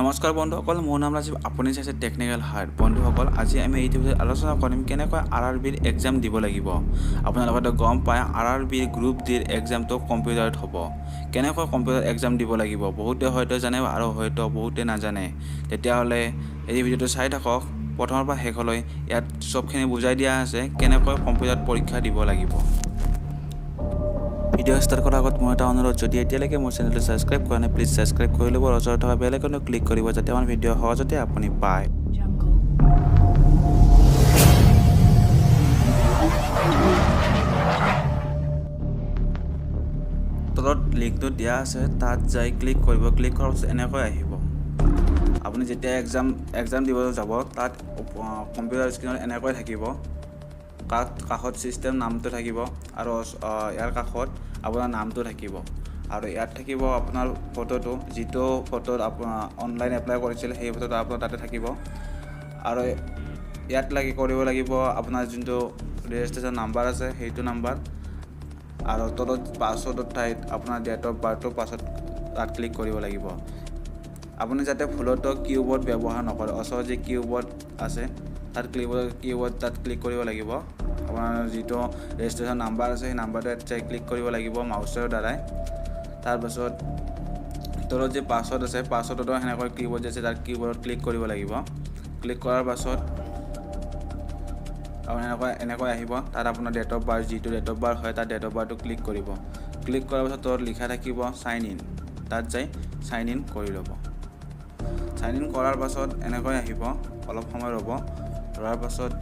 নমস্কাৰ বন্ধুসকল, মোৰ নাম ৰাজীৱ। আপুনি চাইছে টেকনিকেল হাৰ্ট। বন্ধুসকল, আজি আমি এই ভিডিঅ'ত আলোচনা কৰিম কেনেকৈ RRBৰ এক্সাম দিব লাগিব। আপোনালোকে গম পায় RRBৰ গ্ৰুপ ডিৰ এক্সামটো কম্পিউটাৰত হ'ব। কেনেকৈ কম্পিউটাৰ এক্সাম দিব লাগিব বহুতে হয়তো জানে আৰু হয়তো বহুতে নাজানে। তেতিয়াহ'লে এই ভিডিঅ'টো চাই থাকক প্ৰথমৰ পৰা শেষলৈ। ইয়াত চবখিনি বুজাই দিয়া আছে কেনেকৈ কম্পিউটাৰত পৰীক্ষা দিব লাগিব। ভিডিঅ' ষ্টাৰ্ট কৰাৰ আগত মই এটা অনুৰোধ, যদি এতিয়ালৈকে মোৰ চেনেলটো ছাবস্ক্ৰাইব কৰা নাই প্লিজ ছাবস্ক্ৰাইব কৰি ল'ব, ওচৰত থকা বেল আইকনটো ক্লিক কৰিব যাতে আমাৰ ভিডিঅ' সহজতে আপুনি পায়। তলত লিংকটো দিয়া আছে, তাত যাই ক্লিক কৰিব। ক্লিক কৰাৰ পাছত এনেকৈ আহিব। আপুনি যেতিয়া এক্সাম দিবলৈ যাব তাত কম্পিউটাৰ স্ক্ৰীণত এনেকৈ থাকিব। কাষত ছিষ্টেম নামটো থাকিব আৰু ইয়াৰ কাষত আপোনাৰ নামটো থাকিব আৰু ইয়াত থাকিব আপোনাৰ ফটোটো, যিটো ফটোত আপোনাৰ অনলাইন এপ্লাই কৰিছিল সেই ফটোটো আপোনাৰ তাতে থাকিব। আৰু ইয়াত কৰিব লাগিব আপোনাৰ যোনটো ৰেজিষ্ট্ৰেশ্যন নাম্বাৰ আছে সেইটো নাম্বাৰ, আৰু তলত পাছৱৰ্ডৰ ঠাইত আপোনাৰ ডেট অফ বাৰ্থটো পাছত তাত ক্লিক কৰিব লাগিব। আপুনি যাতে ভুলতো কিউবৰ্ড ব্যৱহাৰ নকৰে, ওচৰত যি কিউবৰ্ড আছে তাত তাত ক্লিক কৰিব লাগিব। আপোনাৰ যিটো ৰেজিষ্ট্ৰেশ্যন নাম্বাৰ আছে সেই নাম্বাৰটো ইয়াত ক্লিক কৰিব লাগিব মাউচৰ দ্বাৰাই। তাৰপাছত তলত যি পাছৱৰ্ড আছে পাছৱৰ্ডতো সেনেকৈ কিউবৰ্ড আছে তাত কিউবৰ্ডত ক্লিক কৰিব লাগিব। ক্লিক কৰাৰ পাছত আপোনাৰ এনেকৈ আহিব। তাত আপোনাৰ ডেট অফ বাৰ্থ, যিটো ডেট অফ বাৰ্থ হয় তাত ডেট অফ বাৰ্থটো ক্লিক কৰিব। ক্লিক কৰাৰ পাছত তলত লিখা থাকিব চাইন ইন, তাত যাই চাইন ইন কৰি ল'ব। চাইন ইন কৰাৰ পাছত এনেকৈ আহিব, অলপ সময় ৰ'ব। ৰ'ৱাৰ পাছত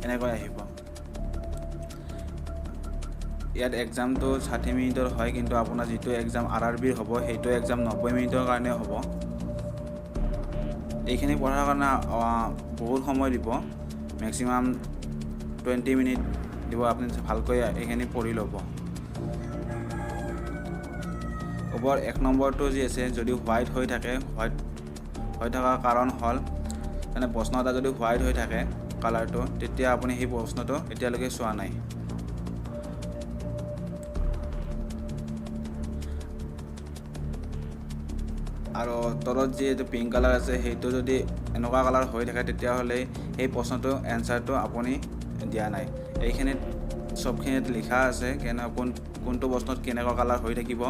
এনেকৈ আহিব। ইয়াত এক্সামটো 60 মিনিটৰ হয়, কিন্তু আপোনাৰ যিটো এক্সাম RRBৰ হ'ব সেইটো এক্সাম 90 মিনিটৰ কাৰণে হ'ব। এইখিনি পঢ়াৰ কাৰণে বহুত সময় দিব, মেক্সিমাম 20 মিনিট দিব। আপুনি ভালকৈ এইখিনি পঢ়ি ল'ব। ওপৰ 1 নম্বৰটো যি আছে যদি হোৱাইট হৈ থাকে, হোৱাইট হৈ থকাৰ কাৰণ হ'ল মানে প্ৰশ্ন এটা যদি হোৱাইট হৈ থাকে কালাৰটো, তেতিয়া আপুনি সেই প্ৰশ্নটো এতিয়ালৈকে চোৱা নাই। আৰু তলত যি এইটো পিংক কালাৰ আছে সেইটো যদি এনেকুৱা কালাৰ হৈ থাকে তেতিয়াহ'লে সেই প্ৰশ্নটো এনচাৰটো আপুনি দিয়া নাই। এইখিনিত চবখিনিত লিখা আছে কোনটো প্ৰশ্নত কেনেকুৱা কালাৰ হৈ থাকিব,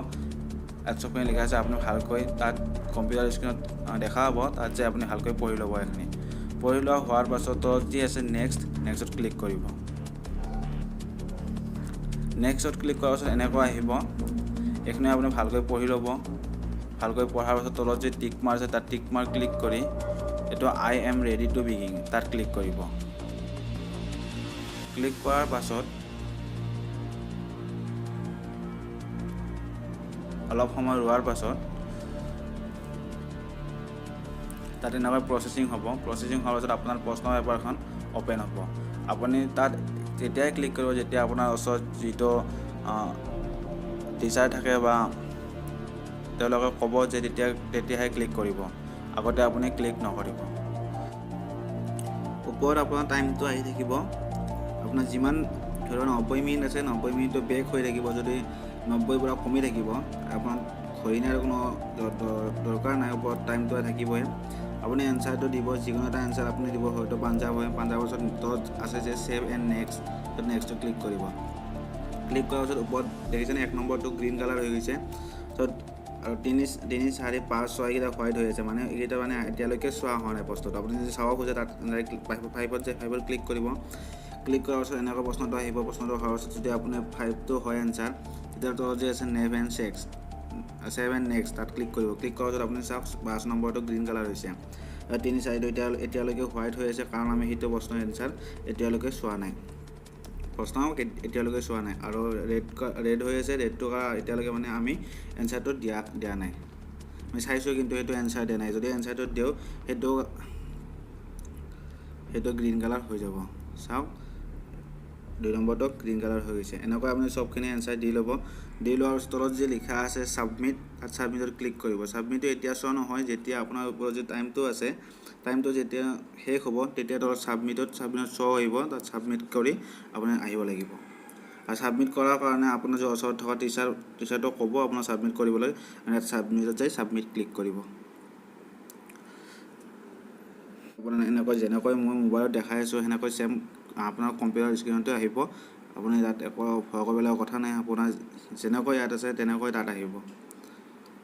ইয়াত চবখিনি লিখা আছে। আপুনি ভালকৈ তাত কম্পিউটাৰ স্ক্ৰীণত দেখা হ'ব, তাত যে আপুনি ভালকৈ পঢ়ি ল'ব। এইখিনি পঢ়ি লোৱা হোৱাৰ পাছত তলত যি আছে নেক্সটত ক্লিক কৰিব। নেক্সটত ক্লিক কৰাৰ পাছত এনেকুৱা আহিব। এইখিনি আপুনি ভালকৈ পঢ়ি ল'ব। ভালকৈ পঢ়াৰ পাছত তলত যে টিক মাৰ্ক আছে তাত টিক মাৰ্ক ক্লিক কৰি এইটো I am ready to begin তাত ক্লিক কৰিব। ক্লিক কৰাৰ পাছত অলপ সময় ৰোৱাৰ পাছত তাত এনেকৈ প্ৰচেছিং হ'ব। প্ৰচেছিং হোৱাৰ পাছত আপোনাৰ প্ৰশ্ন পেপাৰখন অ'পেন হ'ব। আপুনি তাত তেতিয়াই ক্লিক কৰিব যেতিয়া আপোনাৰ ওচৰত যিটো টিচাৰ থাকে বা তেওঁলোকে ক'ব যে তেতিয়াহে ক্লিক কৰিব, আগতে আপুনি ক্লিক নকৰিব। ওপৰত আপোনাৰ টাইমটো আহি থাকিব। আপোনাৰ যিমান ধৰক 90 মিনিট আছে, 90 মিনিটটো বেক হৈ থাকিব। যদি 90ৰ পৰা কমি থাকিব, আপোনাৰ ঘড়ী নিয়াৰ কোনো দৰকাৰ নাই, ওপৰত টাইমটো থাকিবই। আপুনি এনচাৰটো দিব, যিকোনো এটা এনচাৰ আপুনি দিব, হয়তো পাঞ্জাৱ হয়। পাঞ্জাৱৰ পাছত তলত আছে যে ছেভ এণ্ড নেক্সটটো ক্লিক কৰিব। ক্লিক কৰাৰ পাছত ওপৰত দেখিছেনে 1 নম্বৰটো গ্ৰীণ কালাৰ হৈ গৈছে। আৰু 3, 4, 5, 6 এইকেইটা হোৱাইট হৈ আছে, মানে এইকেইটা মানে এতিয়ালৈকে চোৱা হোৱা নাই প্ৰশ্নটো। আপুনি যদি চাব খোজে তাত 5ত ক্লিক কৰিব। ক্লিক কৰাৰ পাছত এনেকুৱা প্ৰশ্নটো আহিব। প্ৰশ্নটো হোৱাৰ পাছত যদি আপুনি 5টো হয় এনচাৰ, তেতিয়া তলত যে আছে ছেভ এণ্ড নেক্সট তাত ক্লিক কৰিব। ক্লিক কৰাৰ পাছত আপুনি চাওক 5 নম্বৰটো গ্ৰীণ কালাৰ হৈছে। 3, 4টো এতিয়ালৈকে হোৱাইট হৈ আছে, কাৰণ আমি সেইটো প্ৰশ্নৰ এনচাৰ এতিয়ালৈকে চোৱা নাই। আৰু ৰেড হৈ আছে, ৰেডটো এতিয়ালৈকে মানে আমি এনচাৰটো দিয়া নাই। আমি চাইছোঁ কিন্তু সেইটো এনচাৰ দিয়া নাই। যদি এনচাৰটো দিওঁ সেইটো গ্ৰীণ কালাৰ হৈ যাব। চাওক 2 নম্বৰটো গ্ৰীণ কালাৰ হৈ গৈছে। এনেকৈ আপুনি চবখিনি এনচাৰ দি ল'ব। দি লোৱাৰ তলত যি লিখা আছে ছাবমিট, তাত ছাবমিটত ক্লিক কৰিব। ছাবমিটটো এতিয়া শ্ব' নহয়, যেতিয়া আপোনাৰ ওপৰত যি টাইমটো আছে, টাইমটো যেতিয়া শেষ হ'ব তেতিয়া তলত ছাবমিটত শ্ব' আহিব। তাত ছাবমিট কৰি আপুনি আহিব লাগিব। আৰু ছাবমিট কৰাৰ কাৰণে আপোনাৰ যে ওচৰত থকা টিচাৰটোক ক'ব আপোনাৰ ছাবমিট কৰিবলৈ, ইয়াত ছাবমিটত যাই ছাবমিট ক্লিক কৰিব। আপোনাৰ এনেকৈ যেনেকৈ মই মোবাইলত দেখাই আছোঁ সেনেকৈ ছেম আপোনাৰ কম্পিউটাৰ স্ক্ৰীণতে আহিব। আপুনি তাত একো ভয় কৰিবলগীয়া কথা নাই, আপোনাৰ যেনেকৈ ইয়াত আছে তেনেকৈ তাত আহিব।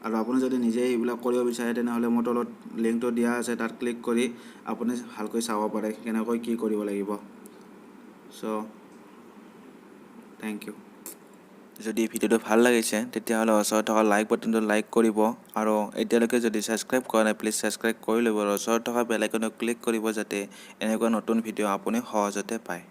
আৰু আপুনি যদি নিজে এইবিলাক কৰিব বিচাৰে তেনেহ'লে মোৰ তলত লিংকটো দিয়া আছে, তাত ক্লিক কৰি আপুনি ভালকৈ চাব পাৰে কেনেকৈ কি কৰিব লাগিব। চ' থেংক ইউ। যদি ভিডিঅ'টো ভাল লাগিছে তেতিয়াহ'লে ওচৰত থকা লাইক বাটনটো লাইক কৰিব, আৰু এতিয়ালৈকে যদি ছাবস্ক্ৰাইব কৰা নাই প্লিজ ছাবস্ক্ৰাইব কৰি ল'ব, আৰু ওচৰত থকা বেল আইকনটো ক্লিক কৰিব যাতে এনেকুৱা নতুন ভিডিঅ' আপুনি সহজতে পায়।